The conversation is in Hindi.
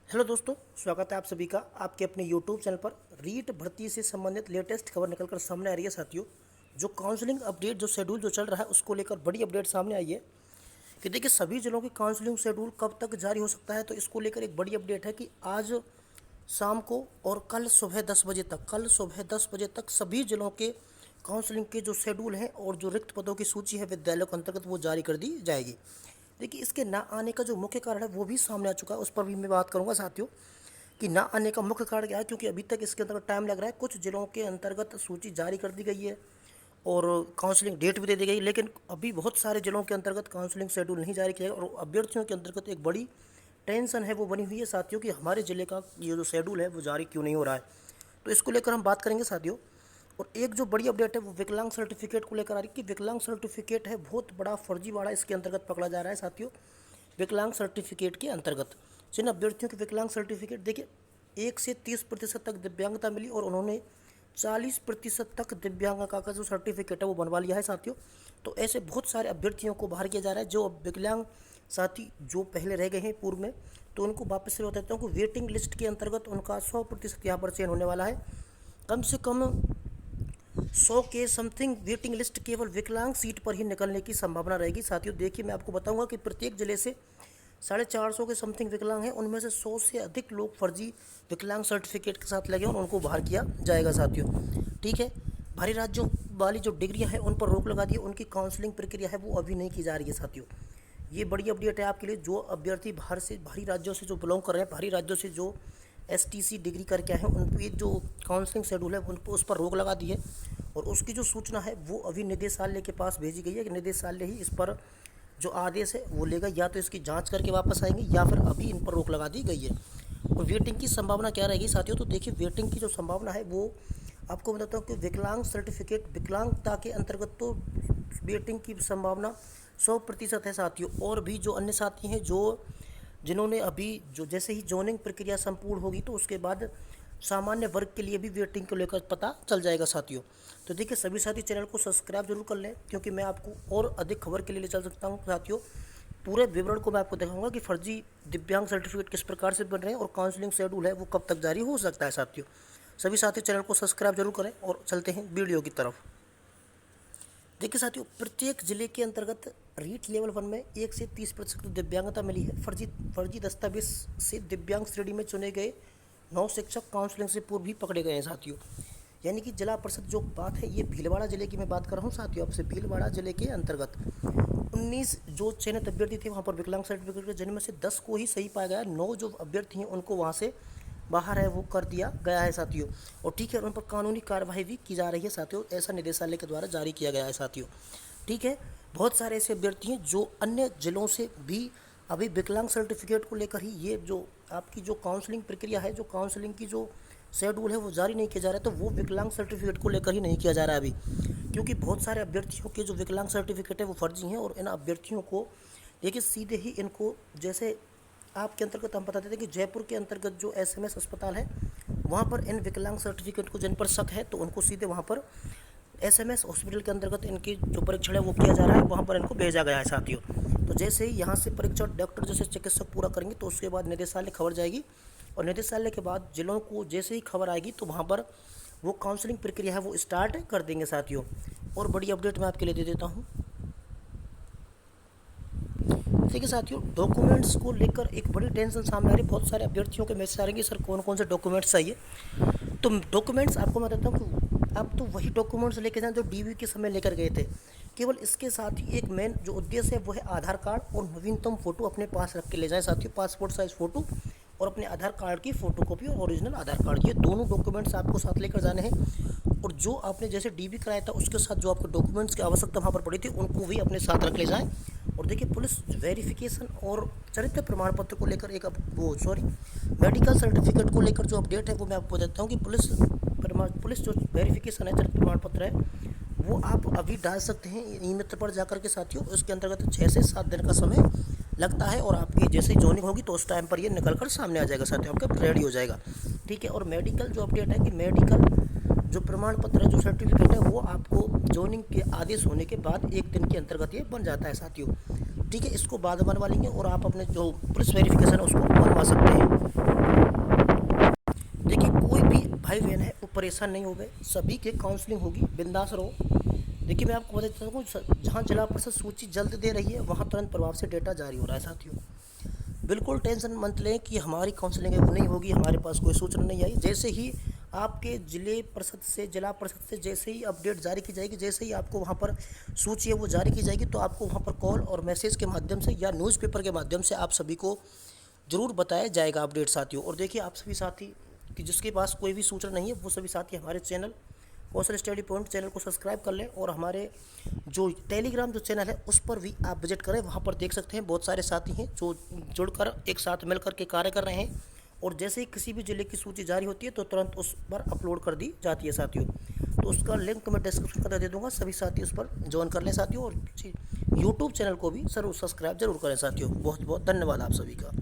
हेलो दोस्तों, स्वागत है आप सभी का आपके अपने यूट्यूब चैनल पर। रीट भर्ती से संबंधित लेटेस्ट खबर निकलकर सामने आ रही है साथियों। जो काउंसलिंग अपडेट जो शेड्यूल जो चल रहा है उसको लेकर बड़ी अपडेट सामने आई है कि देखिए सभी जिलों की काउंसलिंग शेड्यूल कब तक जारी हो सकता है। तो इसको लेकर एक बड़ी अपडेट है कि आज शाम को और कल सुबह 10 बजे तक सभी जिलों के काउंसलिंग के जो शेड्यूल हैं और जो रिक्त पदों की सूची है विद्यालयों के अंतर्गत वो जारी कर दी जाएगी। देखिए इसके ना आने का जो मुख्य कारण है वो भी सामने आ चुका है, उस पर भी मैं बात करूंगा साथियों कि ना आने का मुख्य कारण क्या है। क्योंकि अभी तक इसके अंतर्गत टाइम लग रहा है, कुछ जिलों के अंतर्गत सूची जारी कर दी गई है और काउंसलिंग डेट भी दे दी गई, लेकिन अभी बहुत सारे जिलों के अंतर्गत काउंसलिंग शेड्यूल नहीं जारी किया गया और अभ्यर्थियों के अंतर्गत एक बड़ी टेंशन है वो बनी हुई है साथियों कि हमारे ज़िले का ये जो शेड्यूल है वो जारी क्यों नहीं हो रहा है। तो इसको लेकर हम बात करेंगे साथियों। और एक जो बड़ी अपडेट है वो विकलांग सर्टिफिकेट को लेकर आ रही है कि विकलांग सर्टिफिकेट है बहुत बड़ा फर्जीवाड़ा इसके अंतर्गत पकड़ा जा रहा है साथियों। विकलांग सर्टिफिकेट के अंतर्गत जिन अभ्यर्थियों के विकलांग सर्टिफिकेट देखिए 1 से 30% तक दिव्यांगता मिली और उन्होंने 40% तक दिव्यांगता का जो सर्टिफिकेट है वो बनवा लिया है साथियों। तो ऐसे बहुत सारे अभ्यर्थियों को बाहर किया जा रहा है जो विकलांग साथी जो पहले रह गए हैं पूर्व में, तो उनको वापस से बता देता हूँ कि वेटिंग लिस्ट के अंतर्गत उनका 100% यहाँ पर चयन होने वाला है। कम से कम 100 के समथिंग वेटिंग लिस्ट केवल विकलांग सीट पर ही निकलने की संभावना रहेगी साथियों। देखिए मैं आपको बताऊंगा कि प्रत्येक जिले से 450 के समथिंग विकलांग हैं, उनमें से 100 से अधिक लोग फर्जी विकलांग सर्टिफिकेट के साथ लगे और उनको बाहर किया जाएगा साथियों। ठीक है, बाहरी राज्यों वाली जो डिग्रियां हैं उन पर रोक लगा दी है, उनकी काउंसलिंग प्रक्रिया है वो अभी नहीं की जा रही है साथियों। ये बड़ी अपडेट है आपके लिए। जो अभ्यर्थी बाहरी राज्यों से जो बिलोंग कर रहे हैं, बाहरी राज्यों से जो एसटीसी डिग्री करके आए हैं, उन पर जो काउंसलिंग शेड्यूल है उन पर उस पर रोक लगा दी है और उसकी जो सूचना है वो अभी निदेशालय के पास भेजी गई है कि निदेशालय ही इस पर जो आदेश है वो लेगा, या तो इसकी जांच करके वापस आएंगे या फिर अभी इन पर रोक लगा दी गई है। और वेटिंग की संभावना क्या रहेगी साथियों, तो देखिए वेटिंग की जो संभावना है वो आपको बताता हूँ कि विकलांग सर्टिफिकेट विकलांगता के अंतर्गत तो वेटिंग की संभावना 100% है साथियों। और भी जो अन्य साथी हैं जो जिन्होंने अभी जो जैसे ही जोनिंग प्रक्रिया संपूर्ण होगी तो उसके बाद सामान्य वर्ग के लिए भी वेटिंग को लेकर पता चल जाएगा साथियों। तो देखिए सभी साथी चैनल को सब्सक्राइब जरूर कर लें क्योंकि मैं आपको और अधिक खबर के लिए ले चल सकता हूँ साथियों। पूरे विवरण को मैं आपको दिखाऊंगा कि फर्जी दिव्यांग सर्टिफिकेट किस प्रकार से बन रहे हैं और काउंसलिंग शेड्यूल है वो कब तक जारी हो सकता है साथियों। सभी साथी चैनल को सब्सक्राइब जरूर करें और चलते हैं वीडियो की तरफ। देखिए साथियों, प्रत्येक जिले के अंतर्गत रीट लेवल 1 में 1 से 30% दिव्यांगता मिली है। फर्जी दस्तावेज से दिव्यांग श्रेणी में चुने गए 9 शिक्षक काउंसलिंग से पूर्व भी पकड़े गए हैं साथियों। यानी कि जिला परिषद जो बात है ये भीलवाड़ा जिले की मैं बात कर रहा हूँ साथियों आपसे। भीलवाड़ा जिले के अंतर्गत 19 जो चयनित अभ्यर्थी थे वहाँ पर विकलांग सर्टिफिकेट के जिनमें से 10 को ही सही पाया गया। 9 जो अभ्यर्थी हैं उनको वहाँ से बाहर है वो कर दिया गया है साथियों। और ठीक है, उन पर कानूनी कार्रवाई भी की जा रही है साथियों, ऐसा निदेशालय के द्वारा जारी किया गया है साथियों। ठीक है, बहुत सारे ऐसे अभ्यर्थी हैं जो अन्य जिलों से भी अभी विकलांग सर्टिफिकेट को लेकर ही ये जो आपकी जो काउंसलिंग प्रक्रिया है, जो काउंसलिंग की जो शेड्यूल है वो जारी नहीं किया जा रहा है। तो वो विकलांग सर्टिफिकेट को लेकर ही नहीं किया जा रहा है अभी, क्योंकि बहुत सारे अभ्यर्थियों के जो विकलांग सर्टिफिकेट है वो फर्जी हैं। और इन अभ्यर्थियों को देखिए सीधे ही इनको जैसे आपके अंतर्गत हम बताते थे कि जयपुर के अंतर्गत जो एसएमएस अस्पताल है वहाँ पर इन विकलांग सर्टिफिकेट को जिन पर शक है तो उनको सीधे वहाँ पर एसएमएस हॉस्पिटल के अंतर्गत इनकी जो परीक्षण है वो किया जा रहा है, वहाँ पर इनको भेजा गया है साथियों। तो जैसे ही यहाँ से परीक्षण डॉक्टर जैसे चिकित्सक पूरा करेंगे तो उसके बाद निदेशालय खबर जाएगी और निदेशालय के बाद जिलों को जैसे ही खबर आएगी तो वहाँ पर वो काउंसलिंग प्रक्रिया है वो स्टार्ट कर देंगे साथियों। और बड़ी अपडेट मैं आपके लिए दे देता हूँ। देखिए साथियों, डॉक्यूमेंट्स को लेकर एक बड़ी टेंशन सामने आ रही है। बहुत सारे अभ्यर्थियों के मैसेज आ रहे हैं सर कौन कौन से डॉक्यूमेंट्स चाहिए। तो डॉक्यूमेंट्स आपको मैं बताता हूँ कि आप तो वही डॉक्यूमेंट्स लेके जाएं जो डीवी के समय लेकर गए थे। केवल इसके साथ ही एक मेन जो उद्देश्य है वो है आधार कार्ड और नवीनतम फ़ोटो अपने पास रख के ले जाएं साथियों। पासपोर्ट साइज़ फ़ोटो और अपने आधार कार्ड की फ़ोटोकॉपी और ओरिजिनल आधार कार्ड, ये दोनों डॉक्यूमेंट्स आपको साथ लेकर जाने हैं। और जो आपने जैसे डीबी कराया था उसके साथ जो आपको डॉक्यूमेंट्स की आवश्यकता वहाँ पर पड़ी थी उनको भी अपने साथ रख ले जाएँ। और देखिए पुलिस वेरिफिकेशन और चरित्र प्रमाण पत्र को लेकर एक मेडिकल सर्टिफिकेट को लेकर जो अपडेट है वो मैं आपको देता हूँ कि पुलिस जो वेरिफिकेशन है चरित्र प्रमाण पत्र है वो आप अभी डाल सकते हैं ई मित्र पर जाकर के साथियों। उसके अंतर्गत 6 से 7 दिन का समय लगता है और आपकी जैसे ही जॉइनिंग होगी तो उस टाइम पर ये निकल कर सामने आ जाएगा साथियों, आपका रेडी हो जाएगा। ठीक है, और मेडिकल जो अपडेट है कि मेडिकल जो प्रमाण पत्र है जो सर्टिफिकेट है वो आपको जॉइनिंग के आदेश होने के बाद 1 दिन के अंतर्गत ये बन जाता है साथियों। ठीक है, इसको बाद में बनवा लेंगे और आप अपने जो पुलिस वेरिफिकेशन है उसको बनवा सकते हैं। भाई बहन है वो परेशान नहीं हो गए, सभी के काउंसलिंग होगी, बिंदास रहो। देखिए मैं आपको बता देता हूँ, जहाँ जिला परिषद सूची जल्द दे रही है वहाँ तुरंत प्रभाव से डेटा जारी हो रहा है साथियों। बिल्कुल टेंशन मत लें कि हमारी काउंसलिंग है वो नहीं होगी, हमारे पास कोई सूचना नहीं आई। जैसे ही आपके जिला परिषद से जैसे ही अपडेट जारी की जाएगी, जैसे ही आपको वहाँ पर सूची है वो जारी की जाएगी, तो आपको वहाँ पर कॉल और मैसेज के माध्यम से या न्यूज़पेपर के माध्यम से आप सभी को ज़रूर बताया जाएगा अपडेट साथियों। और देखिए आप सभी साथी कि जिसके पास कोई भी सूचना नहीं है वो सभी साथी हमारे चैनल कौशल स्टडी पॉइंट चैनल को सब्सक्राइब कर लें, और हमारे जो टेलीग्राम जो चैनल है उस पर भी आप विजिट करें। वहाँ पर देख सकते हैं बहुत सारे साथी हैं जो जुड़कर एक साथ मिलकर के कार्य कर रहे हैं, और जैसे ही किसी भी ज़िले की सूची जारी होती है तो तुरंत उस पर अपलोड कर दी जाती है साथियों। तो उसका लिंक मैं डिस्क्रिप्शन का दे दूँगा, सभी साथी उस पर ज्वाइन कर लें साथियों। और यूट्यूब चैनल को भी ज़रूर सब्सक्राइब जरूर करें साथियों। बहुत बहुत धन्यवाद आप सभी का।